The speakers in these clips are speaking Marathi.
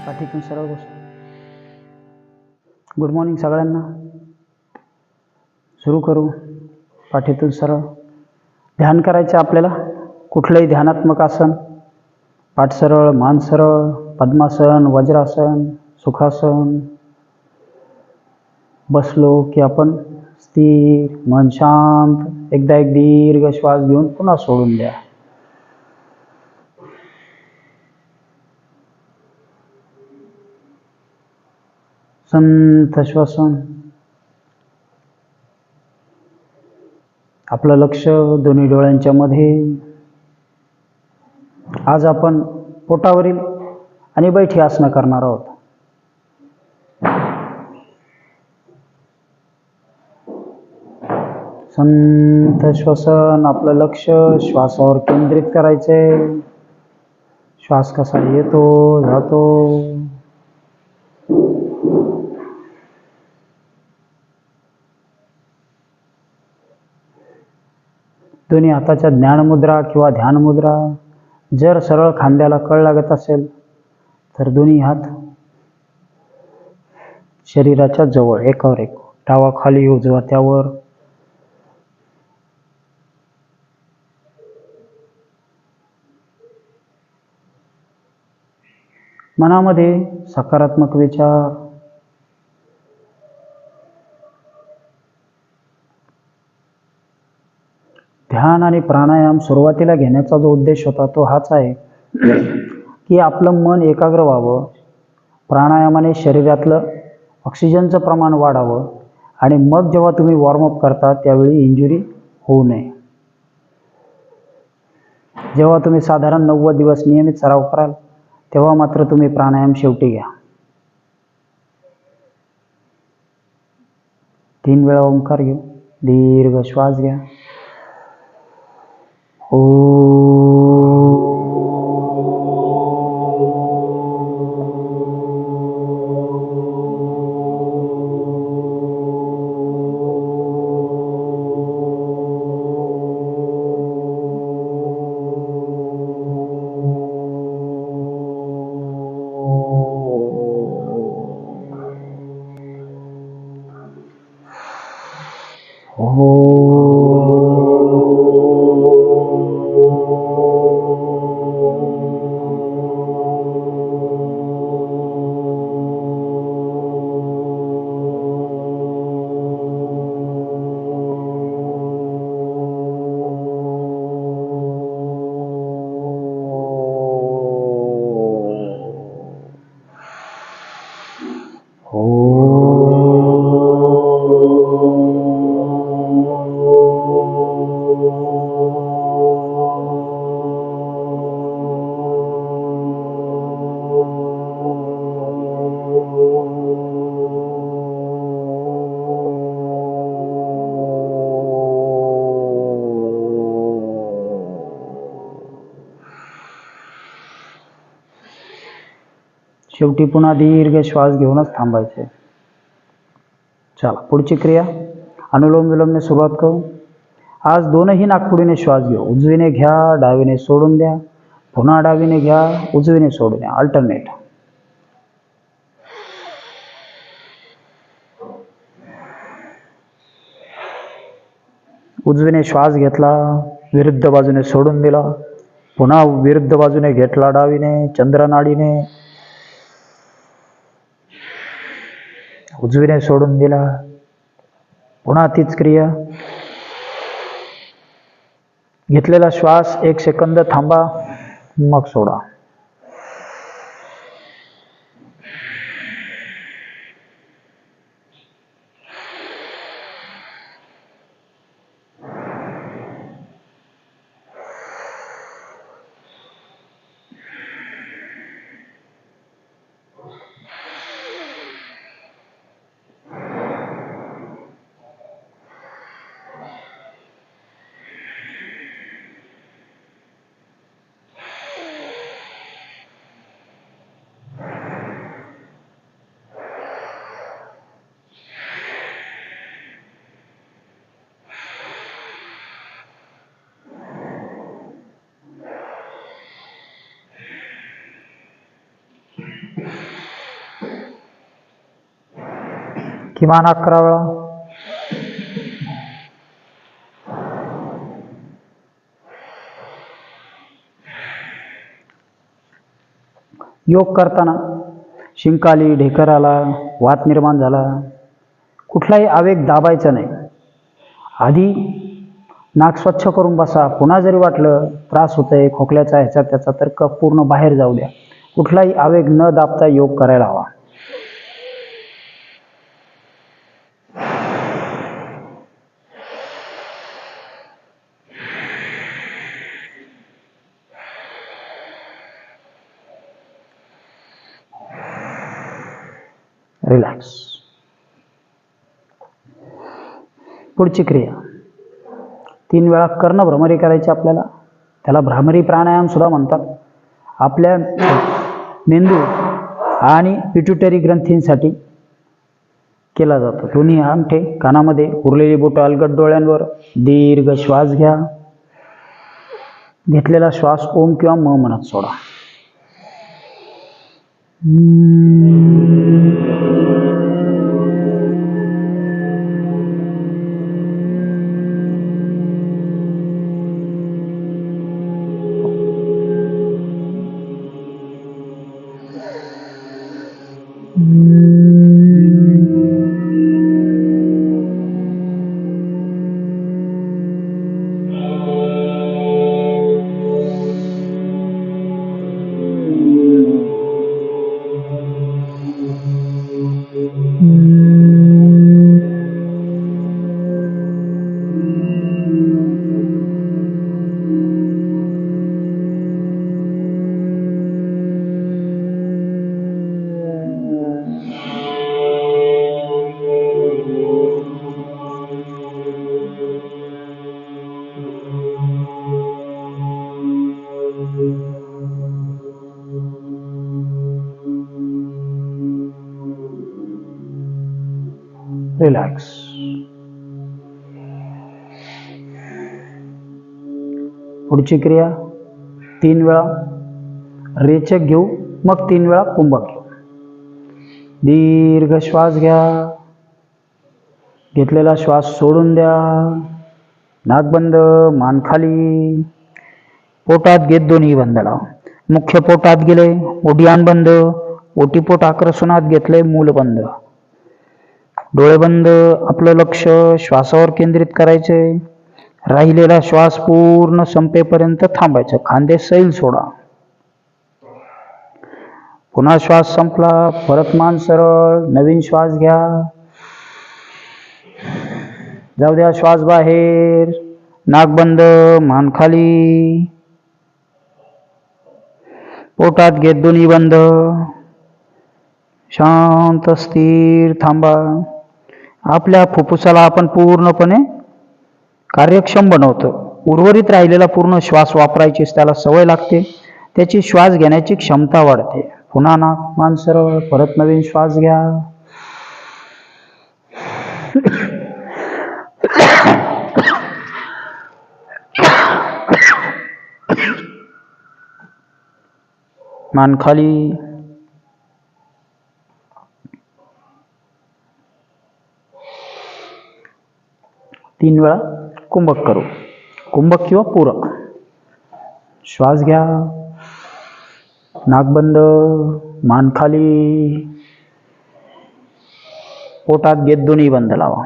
पाठीतून सरळ बस. गुड मॉर्निंग सगळ्यांना. सुरू करू. पाठीतून सरळ ध्यान करायचं आपल्याला. कुठलंही ध्यानात्मक आसन, पाठ सरळ, मान सरळ, पद्मासन, वज्रासन, सुखासन. बसलो की आपण स्थिर, मन शांत. एकदा एक दीर्घ श्वास घेऊन पुन्हा सोडून द्या. संथ श्वसन. आपलं लक्ष दोन्ही डोळ्यांच्या मध्ये. आज आपण पोटावरील आणि बैठी आसनं करणार आहोत. संथ श्वसन. आपलं लक्ष श्वासावर केंद्रित करायचे. श्वास कसा येतो जातो. दोन्ही हाताच्या ज्ञानमुद्रा किंवा ध्यानमुद्रा. जर सरळ खांद्याला कळ लागत असेल तर दोन्ही हात शरीराच्या जवळ एकावर एक. डावा खाली, उजवा त्यावर. मनामध्ये सकारात्मक विचार. ध्यान आणि प्राणायाम सुरुवातीला घेण्याचा जो उद्देश होता तो हाच आहे की आपलं मन एकाग्र व्हावं. प्राणायामाने शरीरातलं ऑक्सिजनचं प्रमाण वाढावं आणि मग जेव्हा तुम्ही वॉर्मअप करता त्यावेळी इंजुरी होऊ नये. जेव्हा तुम्ही साधारण 90 दिवस नियमित सराव कराल तेव्हा मात्र तुम्ही प्राणायाम शेवटी घ्या. 3 वेळा ओंकार घेऊ. दीर्घ श्वास घ्या. शेवटी पुन्हा दीर्घ श्वास घेऊनच थांबायचे. चला पुढची क्रिया अनुलोम विलोमने सुरुवात करू. आज दोनही नाकपुडीने श्वास घेऊ. उजवीने घ्या, डावीने सोडून द्या. पुन्हा डावीने घ्या, उजवीने सोडून द्या. अल्टरनेट. उजवीने श्वास घेतला, विरुद्ध बाजूने सोडून दिला. पुन्हा विरुद्ध बाजूने घेतला डावीने, चंद्रनाडीने. उजवीने सोडून दिला. पुन्हा तीच क्रिया. घेतलेला श्वास 1 सेकंद थांबा, मग सोडा. किमान 11 वेळा. योग करताना शिंक आली, ढेकर आला, वात निर्माण झाला, कुठलाही आवेग दाबायचा नाही. आधी नाक स्वच्छ करून बसा. पुन्हा जरी वाटलं त्रास होतोय खोकल्याचा ह्याचा त्याचा तर कफ पूर्ण बाहेर जाऊ द्या. कुठलाही आवेग न दाबता योग करायला हवा. रिलॅक्स. पुढची क्रिया 3 वेळा कर्ण भ्रमरी करायची आपल्याला. त्याला भ्रामरी प्राणायाम सुद्धा म्हणतात. आपल्या मेंदू आणि पिट्युटरी ग्रंथींसाठी केला जातो. दोन्ही अंगठे कानामध्ये, उरलेली बोटं अलगद डोळ्यांवर. दीर्घ श्वास घ्या. घेतलेला श्वास ओम किंवा म म्हणत सोडा. रिलॅक्स. पुढची क्रिया 3 वेळा रेचक घेऊ, मग 3 वेळा कुंभक घेऊ. दीर्घ श्वास घ्या. घेतलेला श्वास सोडून द्या. नाक बंद, मान खाली. पोटात घेत दोन्ही बंद लावा. मुख्य पोटात गेले, ओढियान बंद. ओटीपोट आक्रसनात घेतले, मूल बंद. डोळे बंद. आपलं लक्ष श्वासावर केंद्रित करायचे. राहिलेला श्वास पूर्ण संपेपर्यंत थांबायचं. खांदे सैल सोडा. पुन्हा श्वास संपला, परत मान सरळ. नवीन श्वास घ्या. जाऊ द्या श्वास बाहेर. नाक बंद, मान खाली. पोटात घेत दोन्ही बंद. शांत स्थिर थांबा. आपल्या फुफ्फुसाला आपण पूर्णपणे कार्यक्षम बनवतो. उर्वरित राहिलेला पूर्ण श्वास वापरायचीच त्याला सवय लागते. त्याची श्वास घेण्याची क्षमता वाढते. पुन्हा नाक मान सरळ. परत नवीन श्वास घ्या. मान खाली. तीन वेळा कुंभक करू. कुंभक किंवा पूरक. श्वास घ्या. नाक बंद, मान खाली. पोटात घेत दोन्ही बंद लावा.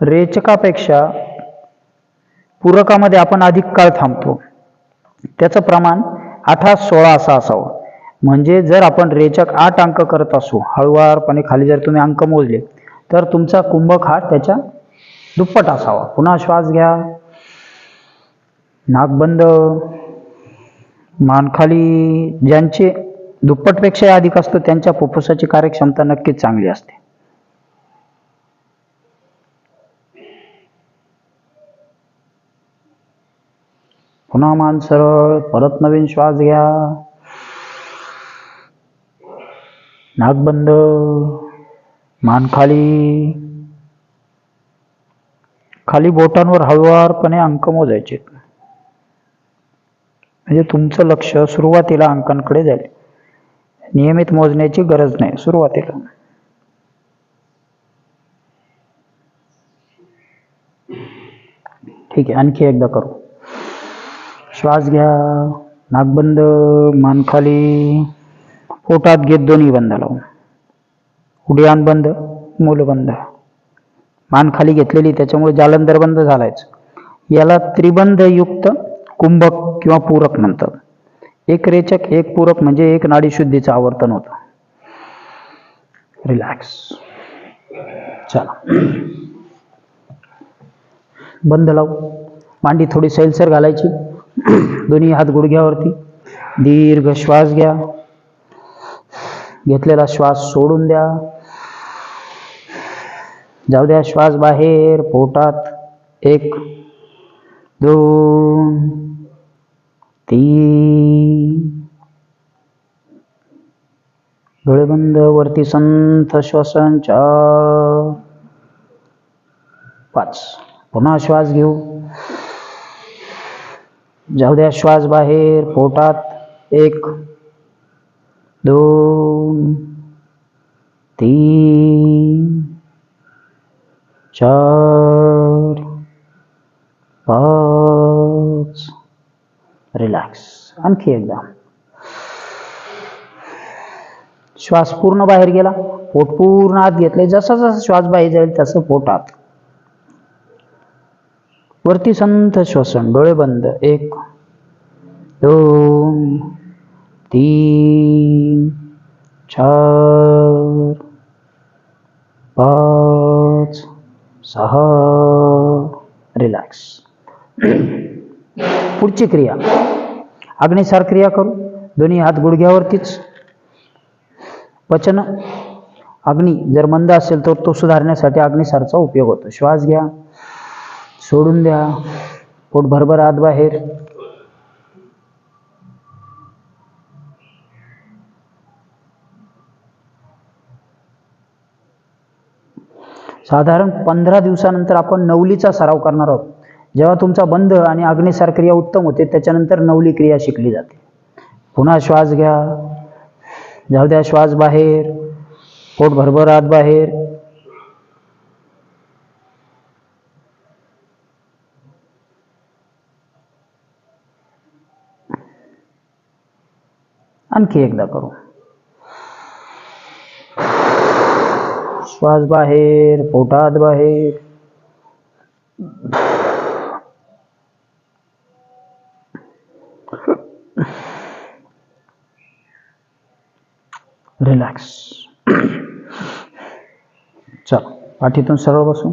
रेचकापेक्षा पूरकामध्ये आपण अधिक काळ थांबतो. त्याचं प्रमाण 18-16 असं असावं. म्हणजे जर आपण रेचक 8 अंक करत असू, हळुवारपणे खाली जर तुम्ही अंक मोजले, तर तुमचा कुंभक हा त्याच्या दुप्पट असावा. पुन्हा श्वास घ्या. नाक बंद, मान खाली. ज्यांचे दुप्पटपेक्षा अधिक असतं त्यांच्या फुफ्फुसाची कार्यक्षमता नक्कीच चांगली असते. पुन्हा मान सरळ. परत नवीन श्वास घ्या. नाक बंद, मान खाली. खाली बोटांवर हळुवारपणे अंक मोजायचे. म्हणजे तुमचं लक्ष सुरुवातीला अंकांकडे जाईल. नियमित मोजण्याची गरज नाही सुरुवातीला. ठीक आहे, आणखी एकदा करू. श्वास घ्या, नाक बंद, मान खाली, पोटात घेत दोन्ही बंद लावून, उड्याण बंद, मूल बंद. मान खाली घेतलेली त्याच्यामुळे जालंधर बंद झालायच. याला त्रिबंध युक्त कुंभक किंवा पूरक म्हणतात. एक रेचक एक पूरक म्हणजे एक नाडी शुद्धीचं आवर्तन होतं. रिलॅक्स. चला, बंद लावू. मांडी थोडी सैलसर घालायची. दोन्ही हात गुडघ्यावरती. दीर्घ श्वास घ्या. घेतलेला श्वास सोडून द्या. जाऊ द्या श्वास बाहेर. पोटात 1 2 3. डोळे बंद. वरती संथ श्वसन 4 5. पुन्हा श्वास घेऊ. जाऊ द्या श्वास बाहेर. पोटात 1 2 3 4 5. रिलॅक्स. आणखी एकदा. श्वास पूर्ण बाहेर गेला. पोट पूर्ण आत घेतले. जसा जसा श्वास बाहेर जाईल तसं पोट आत. वरती संथ श्वसन. डोळे बंद. 1 2 3 4 5 6. रिलॅक्स. पुढची क्रिया अग्निसार क्रिया करू. दोन्ही हात गुडघ्यावरतीच. पचन अग्नी जर मंद असेल तर तो सुधारण्यासाठी अग्निसारचा उपयोग होतो. श्वास घ्या, सोडून द्या. पोट भरभर आत बाहेर. साधारण 15 दिवसानंतर आपण नवलीचा सराव करणार आहोत. जेव्हा तुमचा बंध आणि अग्निसार क्रिया उत्तम होते त्याच्यानंतर नवली क्रिया शिकली जाते. पुन्हा श्वास घ्या. जाऊ द्या श्वास बाहेर. पोट भरभर आत बाहेर. आणखी एकदा करू. श्वास बाहेर. पोटात बाहेर. रिलॅक्स. चला, पाठीतून सरळ बसू.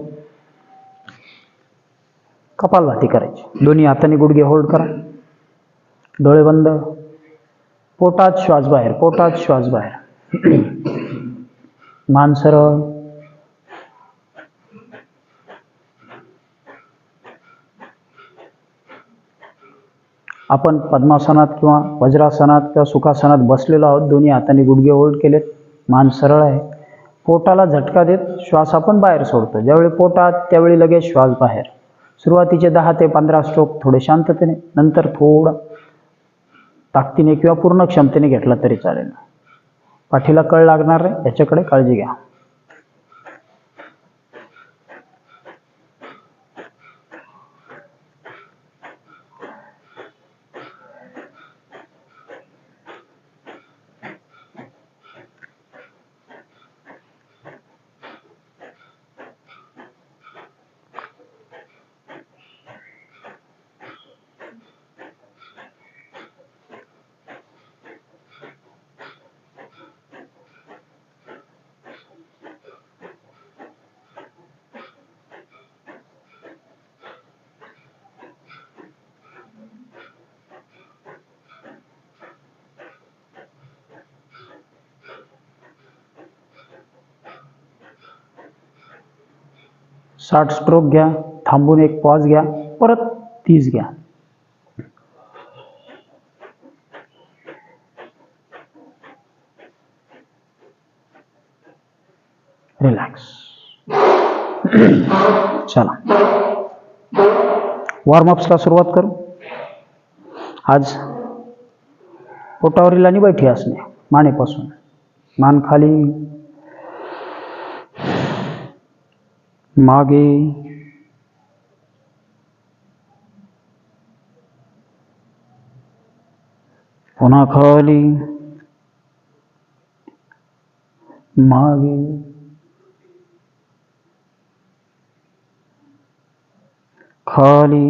कपालभाती करायची. दोन्ही हाताने गुडघे होल्ड करा. डोळे बंद. पोटात श्वास बाहेर. पोटात श्वास बाहेर. मान सरळ. आपण पद्मासनात किंवा वज्रासनात किंवा सुखासनात बसलेलो आहोत. दोन्ही हाताने गुडघे होल्ड केलेत. मान सरळ आहे. पोटाला झटका देत श्वास आपण बाहेर सोडतो. ज्यावेळी पोटात त्यावेळी लगेच श्वास बाहेर. सुरुवातीचे 10 ते 15 स्ट्रोक थोडे शांततेने, नंतर थोडं ताकदीने किंवा पूर्ण क्षमतेने घेतला तरी चालेल. पाठीला कळ लागणार आहे याच्याकडे काळजी घ्या. साठ स्ट्रोक घ्या. थांबून एक पॉज घ्या. परत 30 घ्या. रिलॅक्स. चला, वॉर्मअप्सला सुरुवात करू. आज पोटावरील आणि बैठी असणे, मानेपासून मान खाली, मागे, पुन्हा खाली, मागे, खाली,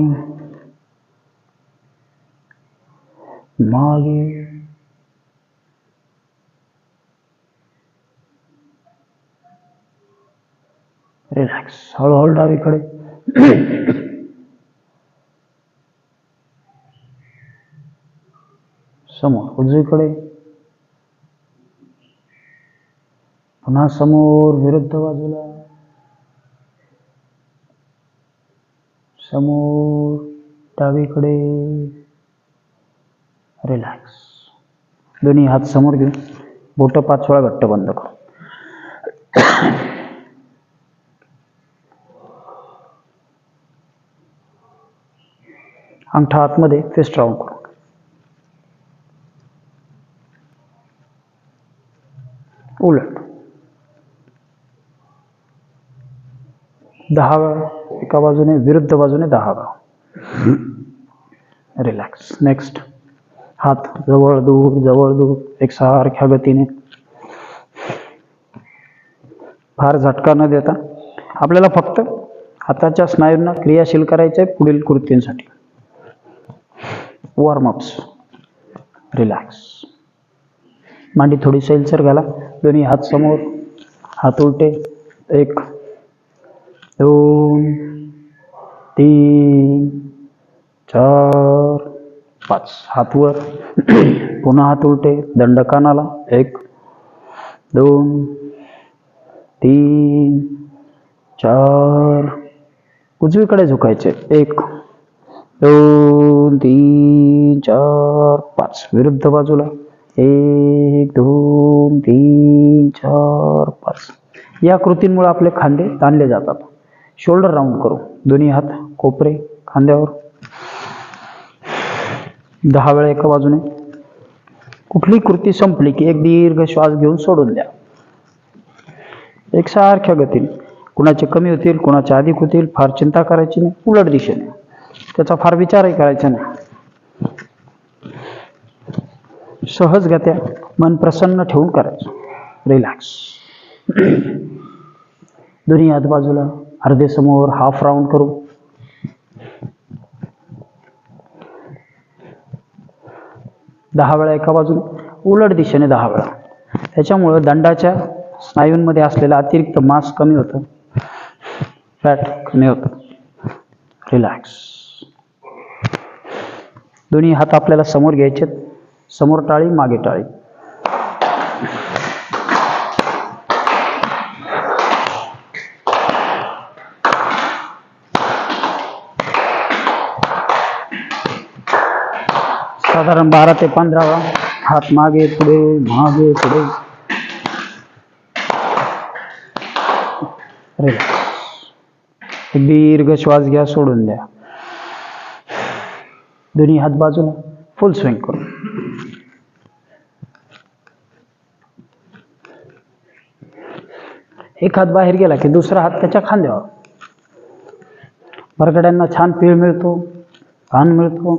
मागे, रिलॅक्स. हळूहळू डावीकडे, समोर उजवीकडे, पुन्हा समोर विरुद्ध बाजूला, समोर डावीकडे, रिलॅक्स. दोन्ही हात समोर घेऊन बोटं 5 वेळा घट्ट बंद करू. अंगठा आतमध्ये, फिस्ट राऊंड करू. उलट 10 वेळा एका बाजूने, विरुद्ध बाजूने 10 वेळा. रिलॅक्स. नेक्स्ट, हात जवळ दूर एकसारख्या गतीने, फार झटका न देता. आपल्याला फक्त हाताच्या स्नायूंना क्रियाशील करायचे आहे पुढील कृतींसाठी. वॉर्मअप्स. रिलॅक्स. मांडी थोडी सैलसर घाला. दोन्ही हात समोर, हात उलटे. 1 2 3 4 5. हात वर. पुन्हा हात उलटे, दंड कानाला. 1 2 3 4. उजवीकडे झुकायचे. 1 2 3 4 5. विरुद्ध बाजूला. 1 2 3 4 5. या कृतींमुळे आपले खांदे ताणले जातात. शोल्डर राऊंड करू. दोन्ही हात कोपरे खांद्यावर. 10 वेळा एका बाजूने. कुठली कृती संपली की एक दीर्घ श्वास घेऊन सोडून द्या. एकसारख्या गतीने. कुणाचे कमी होतील, कुणाचे अधिक होतील, फार चिंता करायची नाही. उलट दिशेने, त्याचा फार विचारही करायचा नाही. सहज गत्या, मन प्रसन्न ठेवून करायचं. रिलॅक्स. दोन्ही हात बाजूला, अर्धे समोर, हाफ राऊंड करू. दहा वेळा एका बाजूने, उलट दिशेने 10 वेळा. त्याच्यामुळं दंडाच्या स्नायूंमध्ये असलेलं अतिरिक्त मास कमी होतं, फॅट कमी होतं. रिलॅक्स. दोन्ही हात आपल्याला समोर घ्यायचे. समोर टाळी, मागे टाळी. साधारण 12 ते 15 वेळा. हात मागे पुढे, मागे पुढे. रिलॅक्स. एक दीर्घ श्वास घ्या, सोडून द्या. दोन्ही हात बाजूला, फुल स्विंग करू. एक हात बाहेर गेला की दुसरा हात त्याच्या खांद्यावर. बरगड्यांना छान पीळ मिळतो, ताण मिळतो.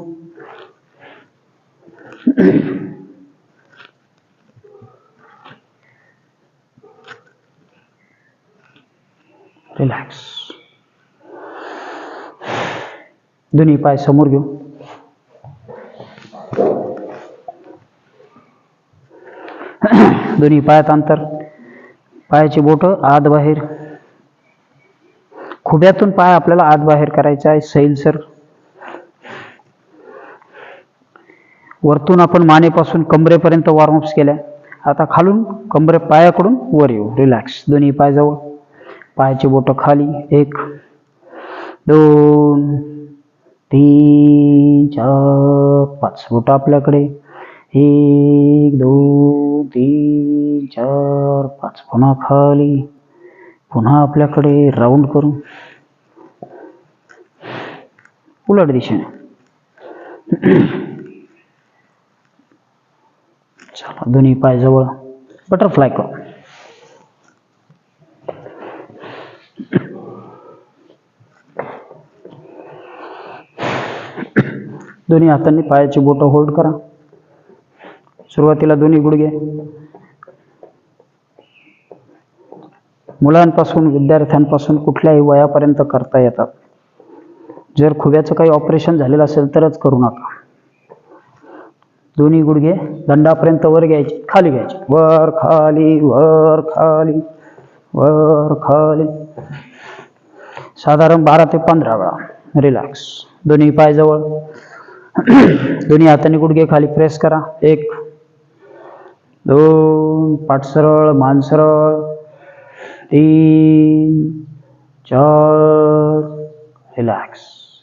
रिलॅक्स. दोन्ही पाय समोर घेऊ. दोन्ही पायात अंतर. पायाची बोटं आत बाहेर. खुब्यातून पाय आपल्याला आत बाहेर करायचा आहे, सैलसर. वरतून आपण मानेपासून कमरेपर्यंत वॉर्मअप्स केल्या. आता खालून पायाकडून वर येऊ. रिलॅक्स. दोन्ही पाय जवळ, पायाची बोटं खाली. 1 2 3 4 5. बोटं आपल्याकडे. 1 2 3 4 5. पुन्हा खाली, पुन्हा आपल्याकडे. राऊंड करू. उलट दिशेने. चला दोन्ही पाय जवळ, बटरफ्लाय करू. दोन्ही हातांनी पायाची बोटं होल्ड करा. सुरुवातीला दोन्ही गुडघे मुलांपासून विद्यार्थ्यांपासून कुठल्याही वयापर्यंत करता येतात. जर खुब्याचं काही ऑपरेशन झालेलं असेल तरच करू नका. दोन्ही गुडघे दंडापर्यंत वर घ्यायचे, खाली घ्यायचे, वर खाली वर खाली वर खाली, साधारण 12 ते 15 वेळा. रिलॅक्स. दोन्ही पाय जवळ, दोन्ही हातांनी गुडघे खाली प्रेस करा. 1 2, पाठ सरळ, मान सरळ, 3 4, रिलॅक्स.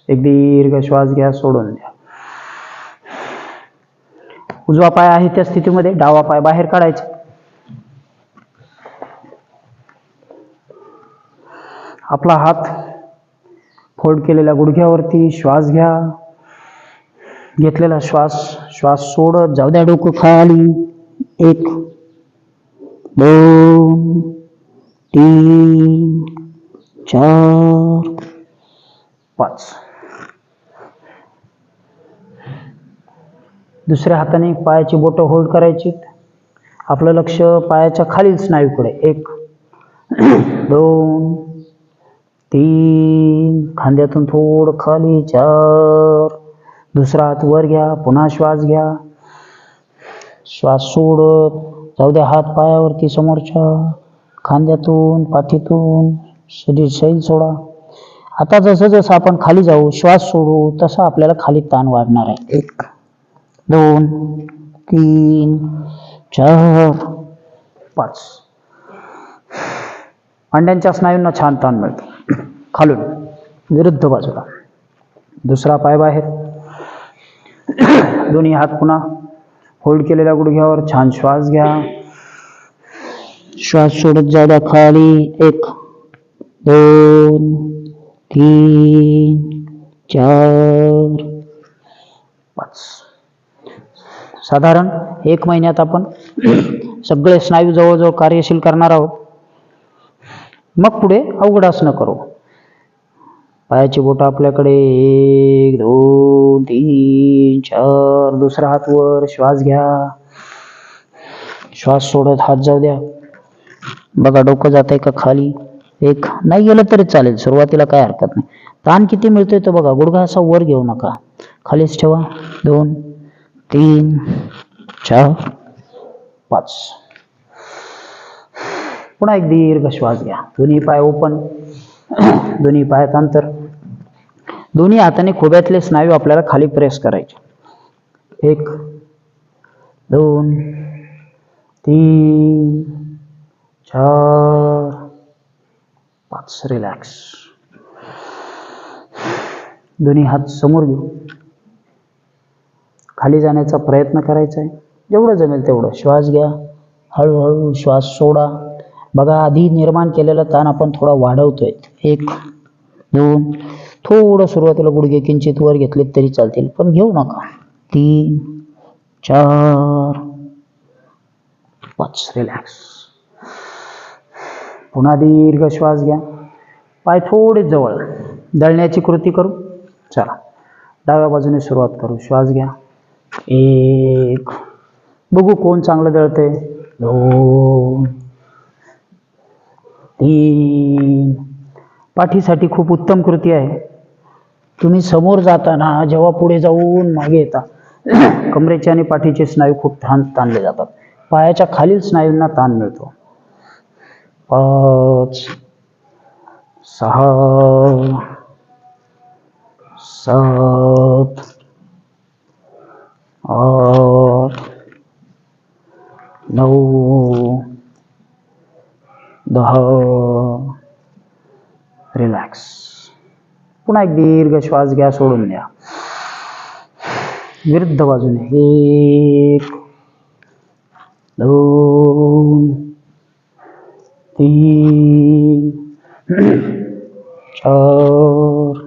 एक दीर्घ श्वास घ्या, सोडून द्या. उजवा पाय आहे त्या स्थितीमध्ये डावा पाय बाहेर काढायचा. आपला हात फोल्ड केलेल्या गुडघ्यावरती, श्वास घ्या. घेतलेला श्वास सोडत जाऊ द्या, डोकं खाली. 1 2 3 4 5. दुसऱ्या हाताने पायाची बोटं होल्ड करायची. आपलं लक्ष पायाच्या खालील स्नायूकडे. 1 2 3, खांद्यातून थोडं खाली. 4. दुसरा हात वर घ्या, पुन्हा श्वास घ्या. श्वास सोडत जाऊ द्या हात पायावरती, समोरच्या खांद्यातून, पाठीतून शरीर सोडा. आता जसं जसं आपण खाली जाऊ, श्वास सोडू, तसं आपल्याला खाली ताण वाढणार आहे. 1 2 3 4 5. मांड्यांच्या स्नायूंना छान ताण मिळतो. खालून विरुद्ध बाजूला. दुसरा पाय बाहेर, दोन्ही हात पुन्हा होल्ड केलेल्या गुडघ्यावर. छान श्वास घ्या. श्वास सोडत जाऊ द्या खाली. 1 2 3 4 5. साधारण 1 महिन्यात आपण सगळे स्नायू जवळजवळ कार्यशील करणार आहोत. मग पुढे अवघड आसनं करू. पायाची बोटं आपल्याकडे. 1 2 3 4. दुसरा हात वर, श्वास घ्या. श्वास सोडत हात जाऊ द्या. बघा डोकं जात आहे का खाली. 1 नाही गेलं तरी चालेल, सुरुवातीला काय हरकत नाही. ताण किती मिळतोय तो बघा. गुडघा असा वर घेऊ नका, खालीच ठेवा. 2 3 4 5. पुन्हा एक दीर्घ श्वास घ्या. दोन्ही पाय ओपन, दोन्ही पायात अंतर. दोन्ही हाताने खोब्यातले स्नायू आपल्याला खाली प्रेस करायचे. 1 2 3 4 5. रिलॅक्स. दोन्ही हात समोर घेऊ. खाली जाण्याचा प्रयत्न करायचा आहे, जेवढं जमेल तेवढं. श्वास घ्या, हळूहळू श्वास सोडा. बघा आधी निर्माण केलेला ताण आपण थोडा वाढवतोय. 1 2. थोडं सुरुवातीला गुडघे किंचित वर घेतले तरी चालतील, पण घेऊ नका. 3 4 5. रिलॅक्स. पुन्हा दीर्घ श्वास घ्या. पाय थोडे जवळ, दळण्याची कृती करू. चला डाव्या बाजूने सुरुवात करू. श्वास घ्या. 1. बघू कोण चांगलं दळते. 2 3. पाठीसाठी खूप उत्तम कृती आहे. तुम्ही समोर जाताना जेव्हा पुढे जाऊन मागे येता, कमरेचे आणि पाठीचे स्नायू खूप ताणले जातात. पायाच्या खालील स्नायूंना ताण मिळतो. 5 6 7 8 9 10. रिलॅक्स. पुन्हा एक दीर्घ श्वास घ्या, सोडून द्या. विरुद्ध बाजूने. 1 2 3 4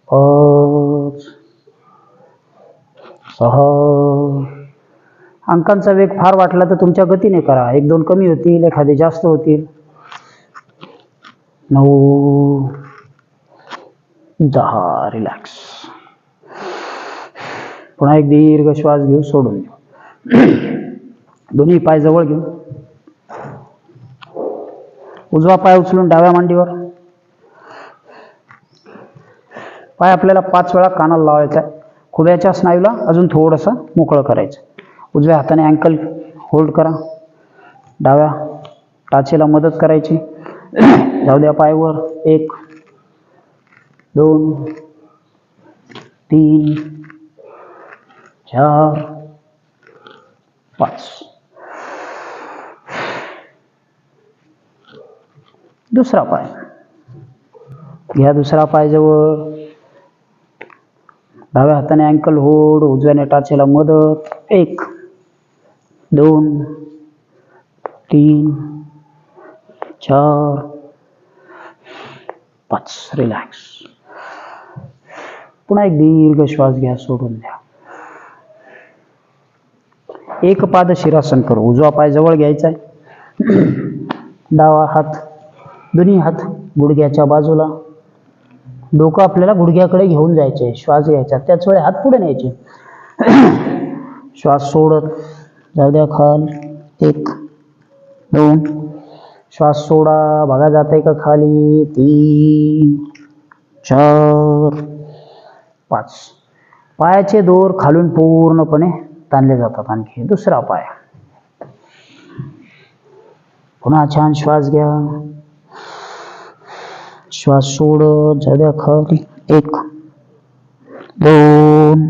5 6 अंकांचा वेग फार वाटला तर तुमच्या गतीने करा. 1-2 कमी होतील, एखादे जास्त होतील. 9, 10. रिलॅक्स. पुन्हा एक दीर्घ श्वास घेऊ, सोडून देऊ. दोन्ही पाय जवळ घेऊ. उजवा पाय उचलून डाव्या मांडीवर. पाय आपल्याला 5 वेळा कानाला लावायचा आहे. खुब्याच्या स्नायूला अजून थोडंसं मोकळं करायचं. उजव्या हाताने अँकल होल्ड करा. डाव्या टाचेला मदत करायची. जाऊ द्या पायवर. 1, 2, 3, 4, 5. दुसरा पाय घ्या. दुसरा पाय जवळ. डाव्या हाताने अँकल होल्ड, उजव्याने टाचेला मदत. 1, 2, 3, 4, 5. रिलॅक्स. पुन्हा एक दीर्घ श्वास घ्या, सोडून द्या. एक पाद शिरासन करू. उजवा पाय जवळ घ्यायचा आहे. डावा हात, दोन्ही हात गुडघ्याच्या बाजूला. डोकं आपल्याला गुडघ्याकडे घेऊन जायचे. श्वास घ्यायचा, त्याच वेळी हात पुढे न्यायचे. श्वास सोडत जाऊ द्या खाल. 1, 2. श्वास सोडा. बघा जाते का खाली. 3, 4, 5. पायाचे दोर खालून पूर्णपणे ताणले जातात. आणखी दुसरा पाय. पुन्हा छान श्वास घ्या. श्वास सोडत जाऊ द्या खाली. 1, 2,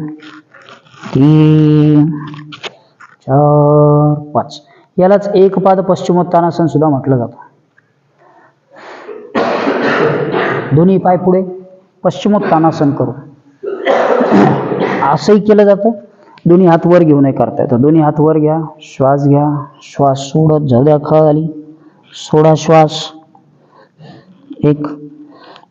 3, 4, 5. यालाच एक पाद पश्चिमोत्तानासन सुद्धा म्हटलं जातं. दोन्ही पाय पुढे पश्चिमोत्तानासन करू. असंही केलं जातं. दोन्ही हात वर घेऊनही करता येतं. दोन्ही हात वर घ्या. श्वास घ्या. श्वास सोडत जाऊ द्या खाली. सोडा श्वास. 1.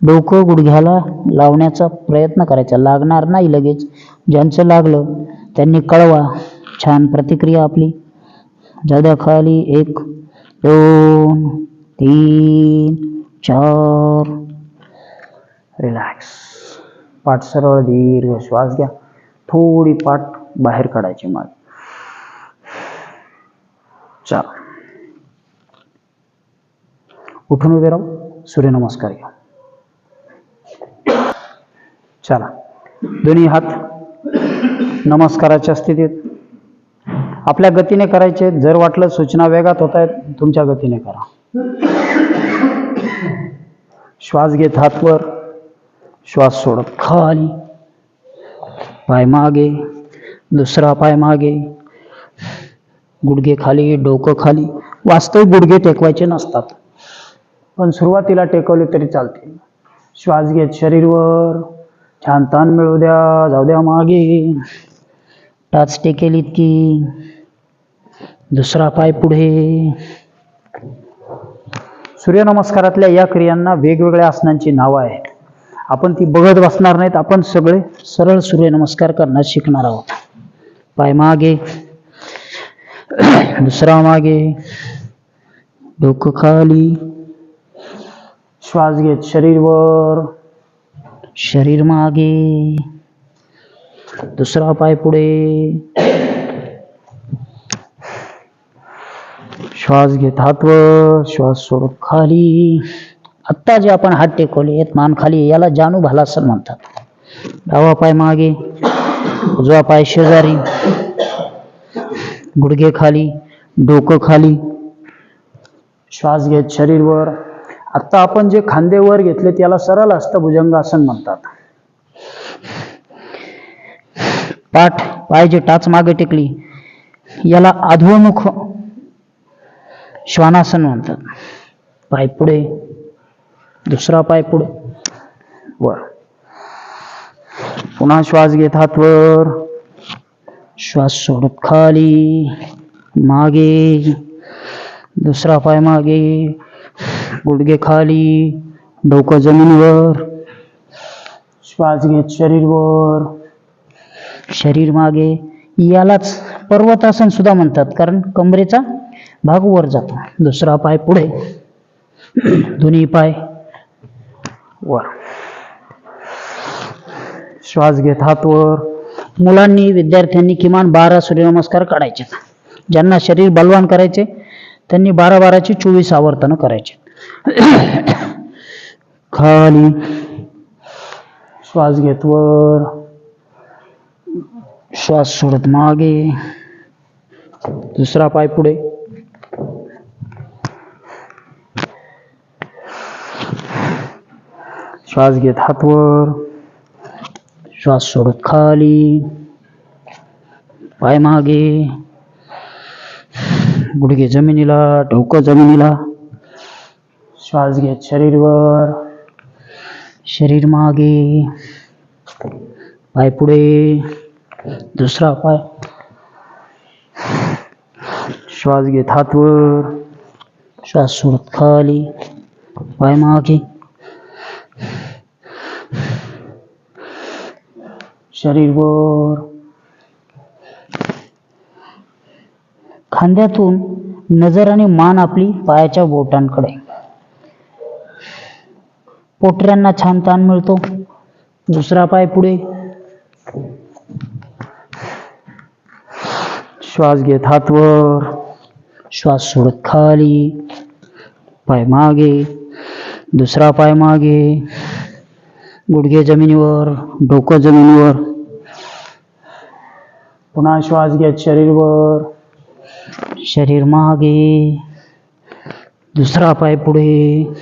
डोकं गुडघ्याला लावण्याचा प्रयत्न करायचा. लागणार नाही लगेच. ज्यांचं लागलं त्यांनी कळवा. छान प्रतिक्रिया आपली. जाऊ द्या खाली. 1, 2, 3, 4. रिलॅक्स. पाठ सरळ. दीर्घ श्वास घ्या. थोडी पाठ बाहेर काढायची मग. चला, उठून उभे राहू. सूर्यनमस्कार घ्या. चला, दोन्ही हात नमस्काराच्या स्थितीत. आपल्या गतीने करायचे. जर वाटलं सूचना वेगात होत आहेत, तुमच्या गतीने करा. श्वास घेत हात वर. श्वास सोडत खाली. पाय मागे. दुसरा पाय मागे. गुडघे खाली, डोकं खाली. वास्तविक गुडघे टेकवायचे नसतात, पण सुरुवातीला टेकवले तरी चालते. श्वास घेत शरीर वर. छान ताण मिळू द्या. जाऊ द्या मागे. टाच टेकेल इतकी. दुसरा पाय पुढे. सूर्यनमस्कारातल्या या क्रियांना वेगवेगळ्या आसनांची नावं आहेत. आपण ती बघत बसणार नाहीत. आपण सगळे सरळ सूर्यनमस्कार करण्यास शिकणार आहोत. पाय मागे. दुसरा मागे. डोकं खाली. श्वास घेत शरीर वर. शरीर मागे. दुसरा पाय पुढे. श्वास घेत हात वर. श्वास सोडत खाली. आत्ता जे आपण हात टेकवले मान खाली, याला जानू भालासन म्हणतात. डावा पाय मागे. उजवा पाय शेजारी. गुडघे खाली. डोकं खाली. श्वास घेत शरीर वर. आता आपण जे खांदे वर घेतले त्याला सरळ अष्टभुजंगासन म्हणतात. पाठ पायाची टाच मागे टेकली, याला अधोमुख श्वानासन म्हणतात. पाय पुढे. दुसरा पाय पुढे. वर. पुन्हा श्वास घेत हात वर. श्वास सोडत खाली. मागे. दुसरा पाय मागे. गुडघे खाली. डोकं जमिनीवर. श्वास घेत शरीर वर. शरीर मागे. यालाच पर्वतासन सुद्धा म्हणतात, कारण कमरेचा भाग वर जातो. दुसरा पाय पुढे, दोन्ही पाय वर. श्वास घेत हात वर. मुलांनी, विद्यार्थ्यांनी किमान 12 सूर्यनमस्कार काढायचे. ज्यांना शरीर बलवान करायचे त्यांनी 12-12ची 24 आवर्तन करायचे. खाली श्वास घेत वर, श्वास सोडत मागे, दुसरा पाय पुढे, श्वास घेत हात वर, श्वास सोडत खाली, पाय मागे, गुडघे जमिनीला, डोकं जमिनीला. श्वास घेत शरीर वर, शरीर मागे, पाय पुढे, दुसरा पाय. श्वास घेत हात वर, श्वास सोडत खाली, पाय मागे, शरीर वर. खांद्यातून नजर आणि मान आपली पायाच्या बोटांकडे. पोटऱ्यांना छान ताण मिळतो. दुसरा पाय पुढे, श्वास घेत हात वर, श्वास सोडत खाली, पाय मागे, दुसरा पाय मागे, गुडघे जमिनीवर, डोकं जमिनीवर. पुन्हा श्वास घेत शरीर वर, शरीर मागे, दुसरा पाय पुढे,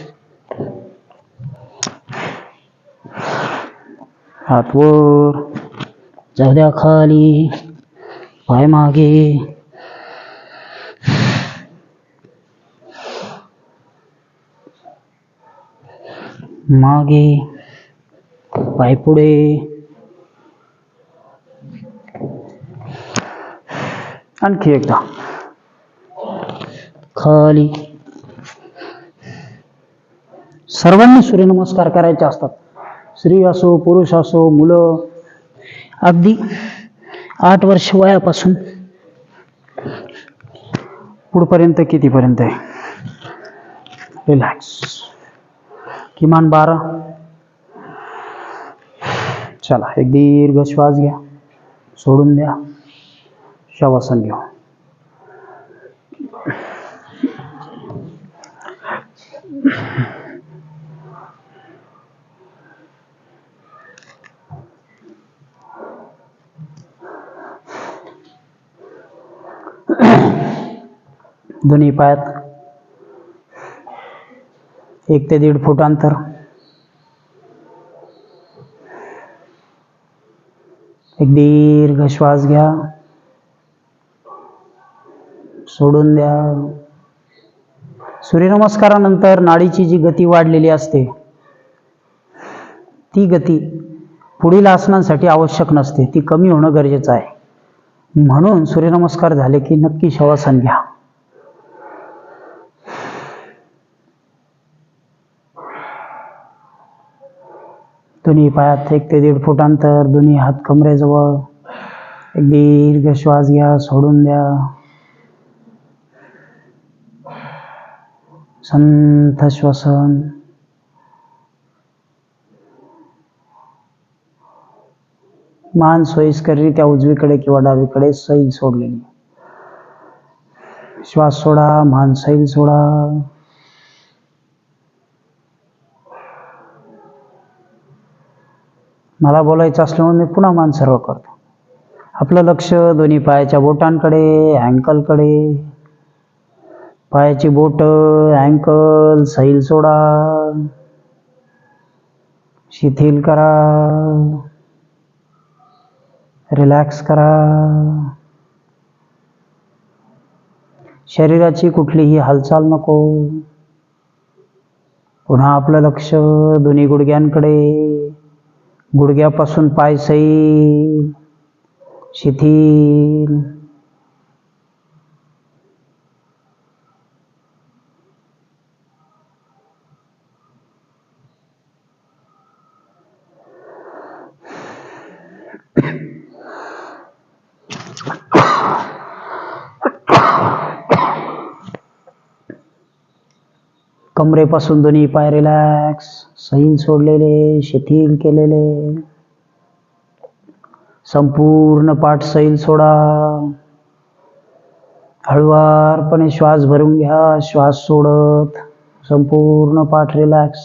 हात वर, जाऊ द्या खाली, पाय मागे, मागे, पाय पुढे. आणखी एकदा खाली. सर्वांनी सूर्यनमस्कार करायचे असतात. स्त्री असो, पुरुष असो, मुलं, अगदी 8 वर्ष वयापासून पुढपर्यंत कितीपर्यंत आहे. रिलॅक्स. किमान 12. चला, एक दीर्घ श्वास घ्या, सोडून द्या, शवासन घेऊ. दोन्ही पायात 1 ते 1.5 फूट अंतर. एक दीर्घ श्वास घ्या, सोडून द्या. सूर्यनमस्कारानंतर नाडीची जी गती वाढलेली असते, ती गती पुढील आसनांसाठी आवश्यक नसते, ती कमी होणं गरजेचं आहे. म्हणून सूर्यनमस्कार झाले की नक्की शवासन घ्या. दोन्ही पायात 1 ते 1.5 फूट अंतर. दोन्ही हात कमरेजवळ. एक दीर्घ श्वास घ्या, सोडून द्या. संथ श्वसन. मान सोयीस्कररित्या उजवीकडे किंवा डावीकडे सैल सोडलेली. श्वास सोडा, मान सैल सोडा. मला बोलायचं असल्यामुळे मी पुन्हा मान सरळ करतो. आपलं लक्ष दोन्ही पायाच्या बोटांकडे, अँकलकडे. पायाची बोट, अँकल सैल सोडा, शिथिल करा, रिलॅक्स करा. शरीराची कुठलीही हालचाल नको. पुन्हा आपलं लक्ष दोन्ही गुडघ्यांकडे. गुडघ्यापासून पाय सैल, शिथिल. कमरेपासून दोन्ही पाय रिलॅक्स, सैल सोडलेले, शिथिल केलेले. संपूर्ण पाठ सैल सोडा. हळुवारपणे श्वास भरून घ्या, श्वास सोडत संपूर्ण पाठ रिलॅक्स.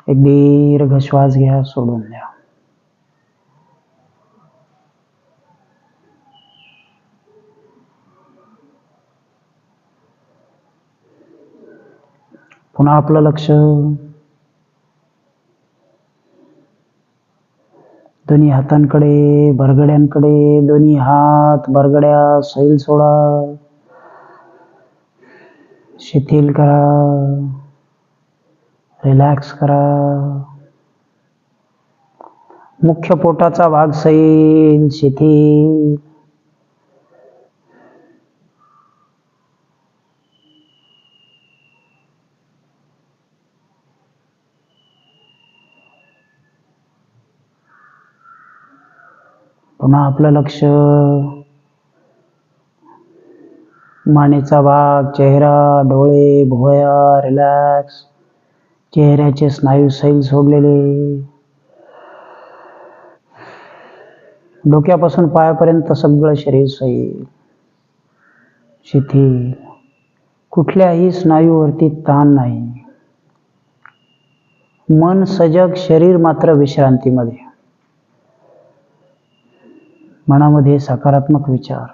एक दीर्घ श्वास घ्या, सोडून द्या. पुन्हा आपलं लक्ष दोन्ही हातांकडे, बरगड्यांकडे. दोन्ही हात बरगड्या सैल सोडा, शिथिल करा, रिलॅक्स करा. मुख्य पोटाचा भाग सैल, शिथिल. पुन्हा आपलं लक्ष मानेचा भाग, चेहरा, डोळे, भुवया रिलॅक्स. चेहऱ्याचे स्नायू सैल सोडलेले. डोक्यापासून पायापर्यंत सगळं शरीर सैल, शिथिल. कुठल्याही स्नायूवरती ताण नाही. मन सजग, शरीर मात्र विश्रांतीमध्ये. मनामध्ये सकारात्मक विचार.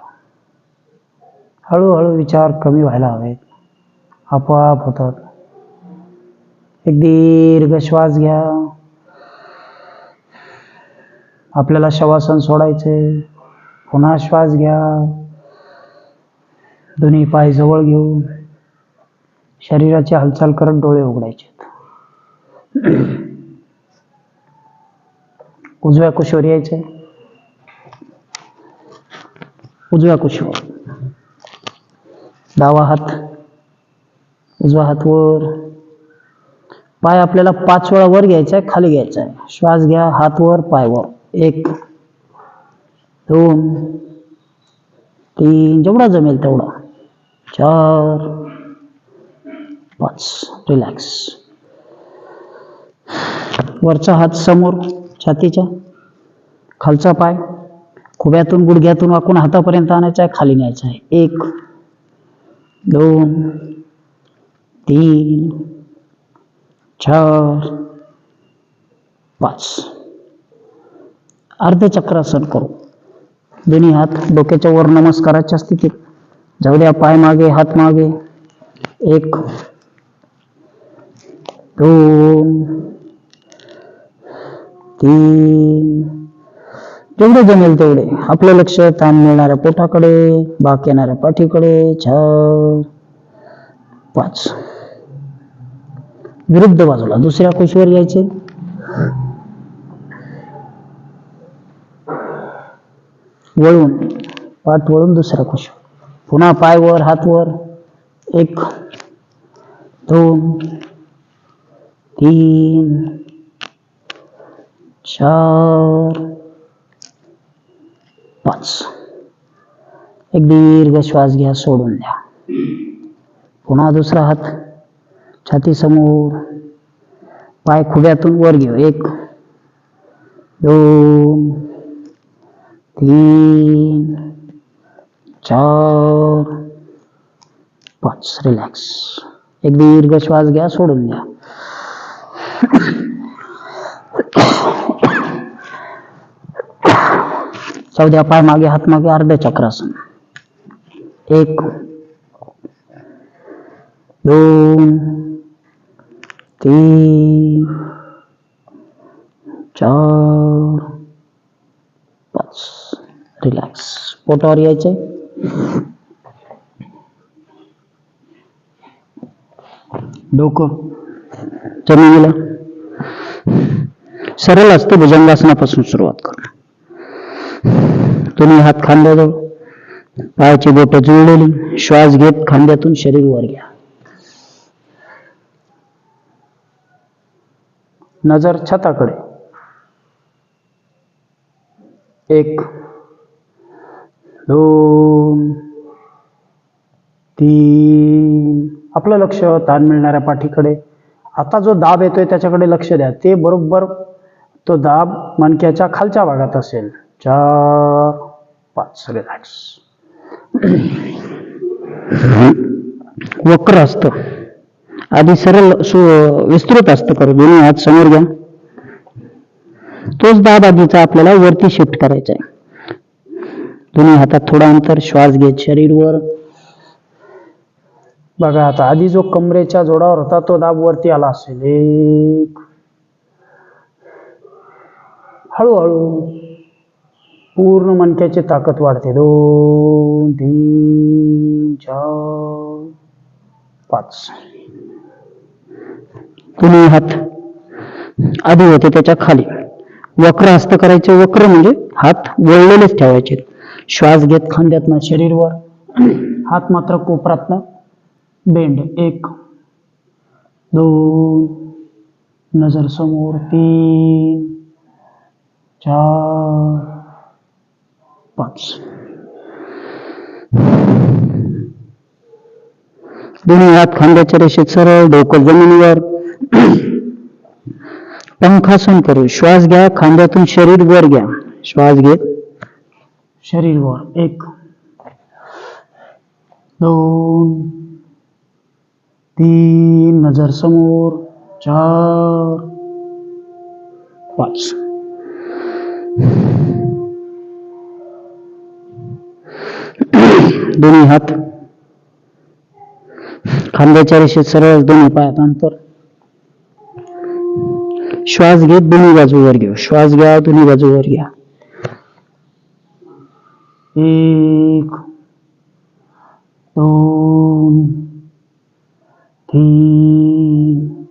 हळूहळू विचार कमी व्हायला हवेत, आपोआप होतात. एक दीर्घ श्वास घ्या. आपल्याला शवासन सोडायचे. पुन्हा श्वास घ्या. दोन्ही पाय जवळ घेऊन शरीराची हालचाल करत डोळे उघडायचे. उजव्या कुशीवर यायचे. उजव्या कुशीवर डावा हात, उजवा हात वर. पाय आपल्याला 5 वेळा वर घ्यायचा आहे, खाली घ्यायचा आहे. श्वास घ्या, हात वर, पाय वर. 1 2 3, जेवढा जमेल तेवढा. 4 5, रिलॅक्स. वरचा हात समोर छातीच्या, खालचा पाय खुब्यातून गुडघ्यातून वाकून हातापर्यंत आणायचा आहे, खाली न्यायचा आहे. 1 2 3 4 5. अर्धचक्रासन करू. दोन्ही हात डोक्याच्या वर नमस्काराच्या स्थितीत. जाऊ द्या, पाय मागे, हात मागे. 1 2 3, जेवढे जमेल तेवढे. आपलं लक्ष ताण मिळणाऱ्या पोटाकडे, बाक येणाऱ्या पाठीकडे. 4 5. विरुद्ध बाजूला दुसऱ्या कुशीवर यायचे. वळून, पाठ वळून दुसऱ्या कुशीवर. पुन्हा पाय वर, हात वर. 1 2 3 4 5. एक दीर्घ श्वास घ्या, सोडून द्या. पुन्हा दुसरा हात छाती समोर. पाय खुब्यातून वर घेऊ. 1 2 3 4 5, रिलॅक्स. एक दीर्घ श्वास घ्या, सोडून द्या. चौद्या पाय मागे, हात मागे, अर्ध चक्रासन. 1 2 3 4 5, रिलॅक्स. पोटावर यायचे. डोकं जमिनीला. सरळ असते. भुजंगासनापासून सुरुवात करू. दोन्ही हात खांद्याजवळ, पायाची बोट जुळलेली. श्वास घेत खांद्यातून शरीर वर घ्या. नजर छताकडे. 1 2 3. आपलं लक्ष ताण मिळणाऱ्या पाठीकडे. आता जो दाब येतोय त्याच्याकडे लक्ष द्या. ते बरोबर तो दाब मणक्याच्या खालच्या भागात असेल. 4 5. रिलॅक्स. वक्र हस्त. आधी सरळ विस्तृत हस्त करू. दोन्ही हात समोर घ्या. तोच दाब आधीचा आपल्याला वरती शिफ्ट करायचा आहे. दोन्ही हातात थोडा अंतर. श्वास घेत शरीर वर. बघा आता आधी जो कमरेच्या जोडावर होता तो दाब वरती आला असेल. 1. हळूहळू पूर्ण मणक्याची ताकद वाढते. 2 3 4 5. दोन्ही हात आधी होते त्याच्या खाली. वक्र हस्त करायचे. वक्र म्हणजे हात वळलेलेच ठेवायचे. श्वास घेत खांद्यातनं शरीरवर. हात मात्र कोपरातनं बेंड. 1 2. नजर समोर. 3 4 5. दोन्ही हात खांद्याच्या रेषेत सरळ. डोकं जमिनीवर. पंखासन करू. श्वास घ्या. खांद्यातून शरीर वर घ्या. श्वास घेत शरीर वर. 1 2 3. नजर समोर. 4 5. दोन्ही हात खांद्याच्या रेषेत सरळ. दोन्ही पायात अंतर. श्वास घेत दोन्ही बाजूवर घेऊ. श्वास घ्या. दोन्ही बाजूवर घ्या. 1 2 3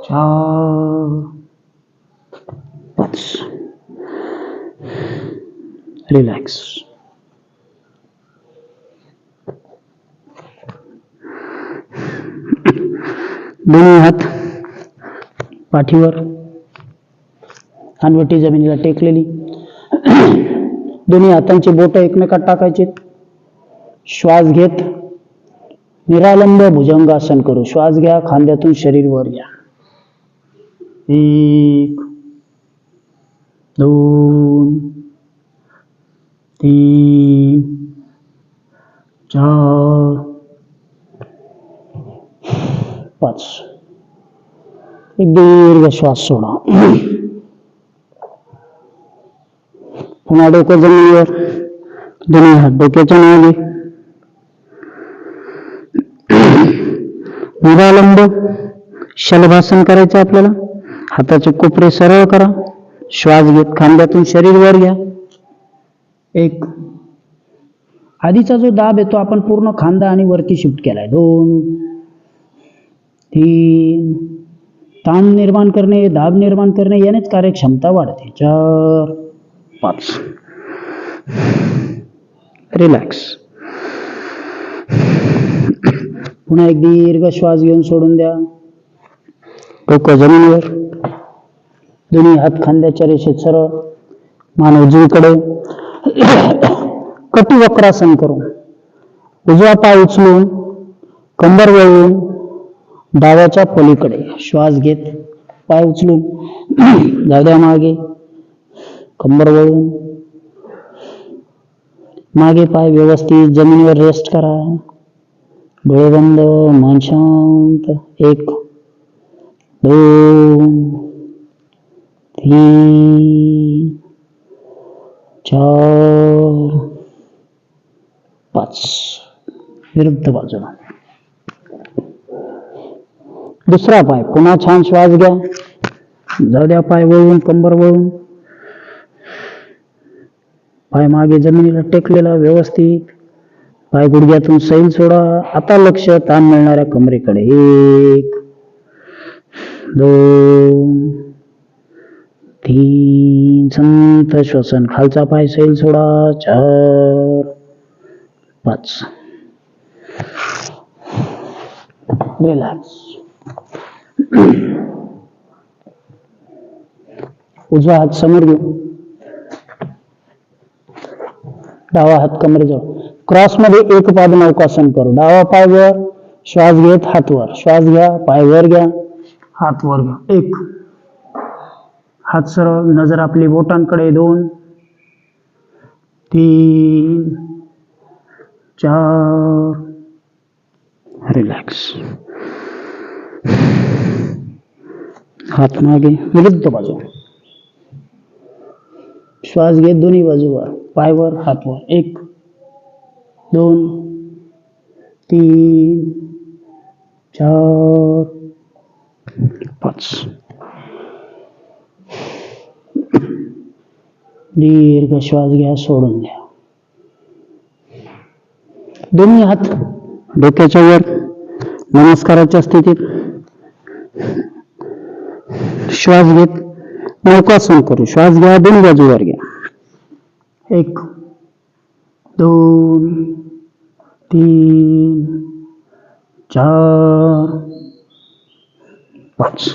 4 5. रिलॅक्स. दोन्ही हात पाठीवर. हानवटी जमिनीला टेकलेली. दोन्ही हातांची बोटं एकमेकात टाकायची. श्वास घेत निरालंब भुजंगासन करू. श्वास घ्या. खांद्यातून शरीर वर घ्या. 1 2 3 4 5. एक दीर्घ श्वास सोडा. पुन्हा डोकं जमिनीवर. दोन्ही हात डोक्याच्या मागे. निरालंब शलभासन करायचं आपल्याला. हाताचे कोपरे सरळ करा. श्वास घेत खांद्यातून शरीर वर घ्या. 1. आधीचा जो दाब येतो आपण पूर्ण खांदा आणि वरती शिफ्ट केलाय. 2 3. ताण निर्माण करणे, दाब निर्माण करणे यानेच कार्यक्षमता वाढते. 4 5. रिलॅक्स. पुन्हा एक दीर्घ श्वास घेऊन सोडून द्या. डोकं जमिनीवर. दोन्ही हात खांद्याच्या रेषेत सरळ. मान उजवीकडे. कटिवक्रासन करू. उजवा पाय उचलून कंबर वळवून डाव्याच्या पलीकडे. श्वास घेत पाय उचलून जाऊ द्या मागे. कंबर वळवून मागे. पाय व्यवस्थित जमिनीवर रेस्ट करा. डोळे बंद. मन शांत. 1 2 3 4 5. विरुद्ध बाजूला. दुसरा पाय. पुन्हा छान श्वास घ्या. जाऊ द्या पाय वळवून. कंबर वळवून. पाय मागे जमिनीला टेकलेला व्यवस्थित. पाय गुडघ्यातून सैल सोडा. आता लक्ष ताण मिळणाऱ्या कमरेकडे. 1 2 3. संत श्वसन. खालचा पाय सैल सोडा. 4 5. रिलॅक्स. उजवा हात समोर घेऊ. डावा हात कमरेजवळ. क्रॉस मध्ये एक पाद नौकासन करू. डावा पाय वर, श्वास घेत हात वर. श्वास घ्या, पाय वर घ्या, हात वर घ्या. 1, हात सरळ, नजर आपली बोटांकडे. 2, 3, 4, रिलॅक्स. हात मागे, विरुद्ध बाजू. श्वास घेत दोन्ही बाजूवर, पाय वर, हात वर. 1, 2, 3, 4, 5. दीर्घ श्वास घ्या, सोडून द्या. दोन्ही हात डोक्याच्या वर, नमस्काराच्या स्थितीत. श्वास घेत नौकासन करू. श्वास घ्या, दोन्ही बाजूवर घ्या. 1, 2, 3, 4, 5.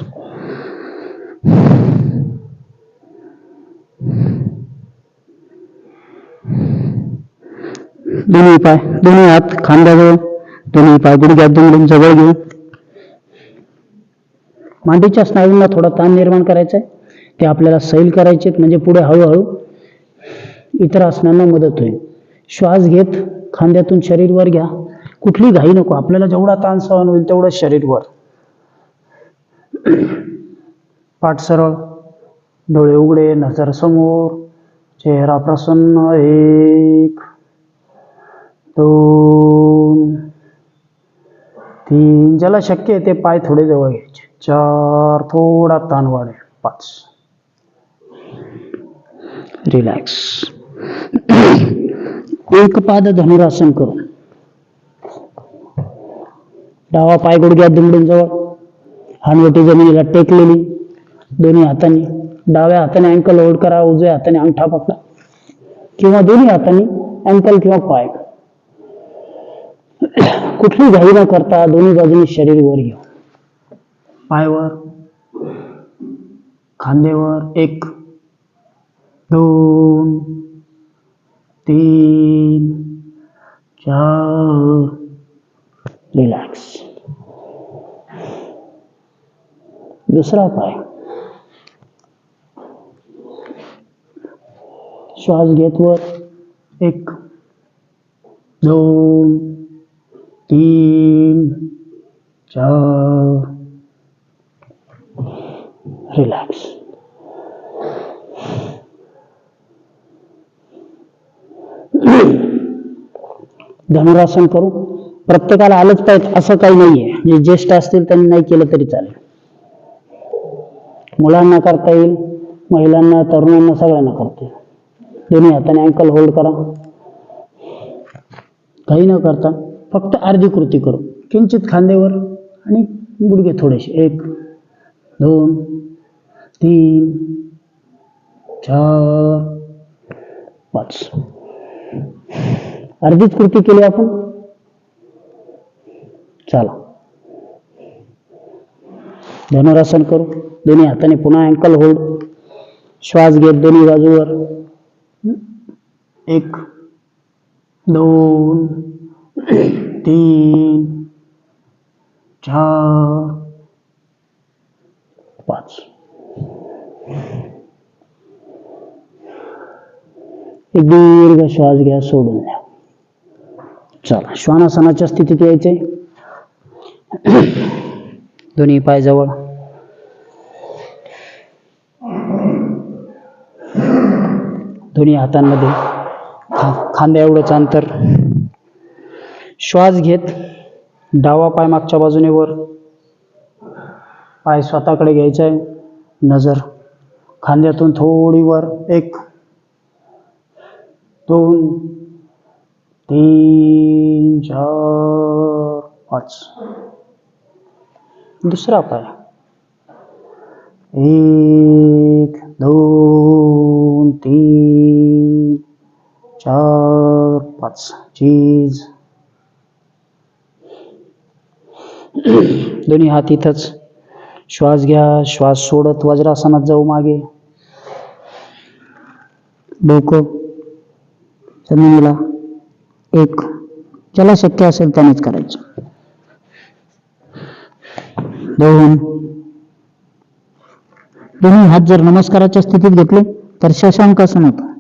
दोन्ही पाय, दोन्ही हात खांद्याजवळ, दोन्ही पाय गुडघ्यात दुमडून जवळ घेऊ. मांडीच्या स्नायूंना थोडा ताण निर्माण करायचा आहे. ते आपल्याला सैल करायचे, म्हणजे पुढे हळूहळू इतर आसनांना मदत होईल. श्वास घेत खांद्यातून शरीर वर घ्या. कुठली घाई नको, आपल्याला जेवढा ताण सहन होईल तेवढं शरीर वर. पाठ सरळ, डोळे उघडे, नजर समोर, चेहरा प्रसन्न. 1, 2, 3, ज्याला शक्य आहे ते पाय थोडे जवळ घ्यायचे. 4, थोडा ताण वाढेल. 5, रिलॅक्स. एक पाद धनुरासन करू. डावा पाय गुडघ्यात दुमडून जवळ, हानवटी जमिनीला टेकलेली, दोन्ही हातांनी. डाव्या हाताने अँकल होल्ड करा, उजव्या हाताने अंगठा पकडा, किंवा दोन्ही हातांनी अँकल किंवा पाय. कुठली घाई न करता दोन्ही बाजूनी शरीर वर घ्या. पायवर, खांदेवर. 1, 2, 3, 4, रिलॅक्स. दुसरा पाय. श्वास घेत वर. 1, 2, 3, 4, रिलॅक्स. धनुरासन करू. प्रत्येकाला आलंच पाहिजे असं काही नाहीये. जे ज्येष्ठ असतील त्यांनी नाही केलं तरी चालेल. मुलांना करता येईल, महिलांना, तरुणांना, सगळ्यांना करता येईल. दोन्ही हाताने अँकल होल्ड करा. काही न करता फक्त अर्धी कृती करू. किंचित खांदेवर आणि गुडघे थोडेसे. 1, 2, 3, 4, 5. अर्धीच कृती केली आपण. चला, धनुरासन करू. दोन्ही हाताने पुन्हा अँकल होल्ड. श्वास घेत दोन्ही बाजूवर. 1, 2, 3, 4, 5. एक दीर्घ श्वास घ्या, सोडून द्या. चला, श्वानासनाच्या स्थितीत यायचे. दोन्ही पाय जवळ, दोन्ही हातांमध्ये खांद्या एवढंच अंतर. श्वास घेत डावा पाय मागच्या बाजूने वर, पाय स्वतःकडे घ्यायचा आहे. नजर खांद्यातून थोडी वर. 1, 2, 3, 4, 5. दुसरा पाय. 1, 2, 3, 4, 5. चीज. दोन्ही हात इथंच. श्वास घ्या, श्वास सोडत वज्रासनात जाऊ मागे. डोकं जमिनीला. एक, ज्याला शक्य असेल त्यानेच करायचं. 2, दोन्ही हात जर नमस्काराच्या स्थितीत घेतले तर शशांकासन होतं.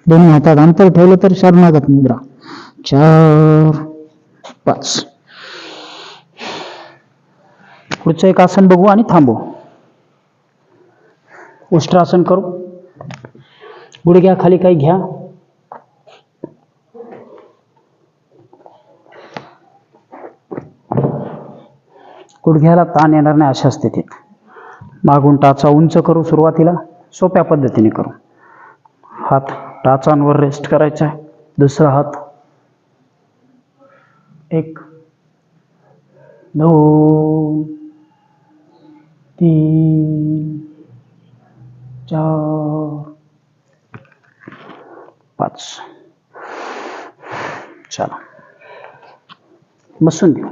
दोन्ही हातात अंतर ठेवलं तर शरणागत मुद्रा. 4, 5. पुढचं एक आसन बघू आणि थांबू. उष्ट्रासन करू. गुडघ्या खाली काही घ्या. गुडघ्याला ताण येणार नाही अशा स्थितीत. मागून टाचा उंच करू. सुरुवातीला सोप्या पद्धतीने करू. हात टाचांवर रेस्ट करायचा आहे. दुसरा हात 1, 2, 3, 4, 5. चला बसून देऊ.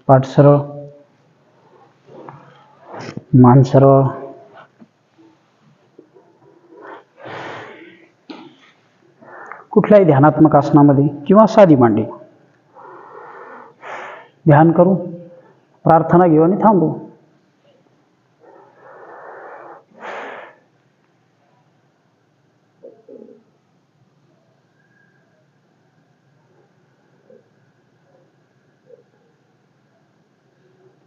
पाठ सरळ, मान सरळ. कुठल्याही ध्यानात्मक आसनामध्ये किंवा साधी मांडी ध्यान करू, प्रार्थना घेऊ आणि थांबू.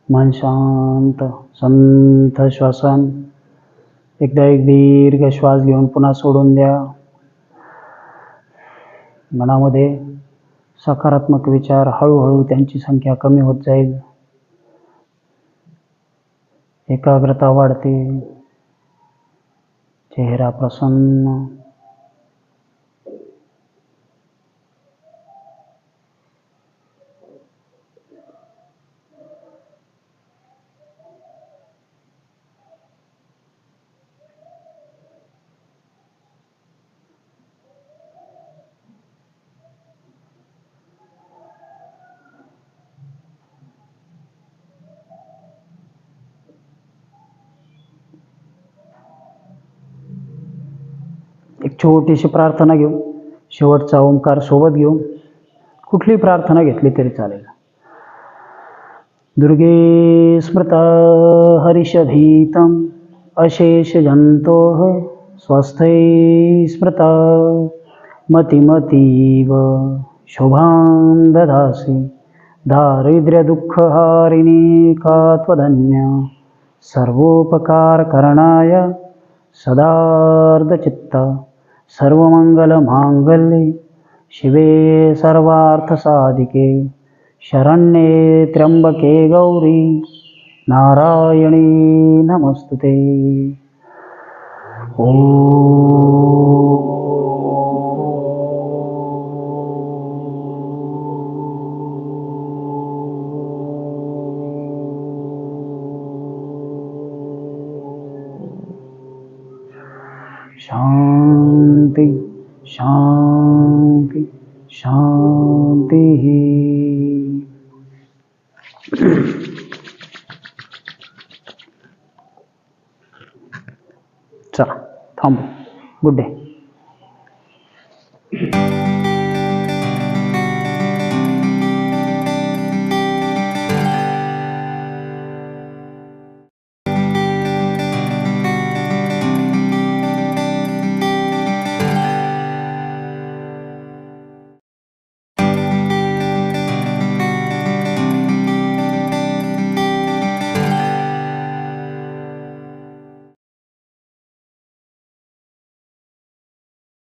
मन शांत, संथ श्वासन. एकदा एक दीर्घ श्वास घेऊन पुन्हा सोडून द्या. मनामध्ये सकारात्मक विचार हळूहळू त्यांची संख्या कमी होत जाईल. एकाग्रता वाढते. चेहरा प्रसन्न. एक छोटीशी प्रार्थना घेऊ. शेवटचा ओंकार सोबत घेऊ. कुठली प्रार्थना घेतली तरी चालेल. दुर्गे स्मृता हरिषभीतम अशेष जंतोः स्वस्थै स्मृता मतिमतीव शोभां ददासि दारिद्र्य दुःखहारिणी का त्वधन्य सर्वोपकारकरणाय सदार्धचित्ता सर्वमंगलमांगल्ये शिवे सर्वार्थसाधिके शरण्ये त्र्यंबके गौरी नारायणी नमस्तुते. शांति शांति शांति. चला थांबू. Good day.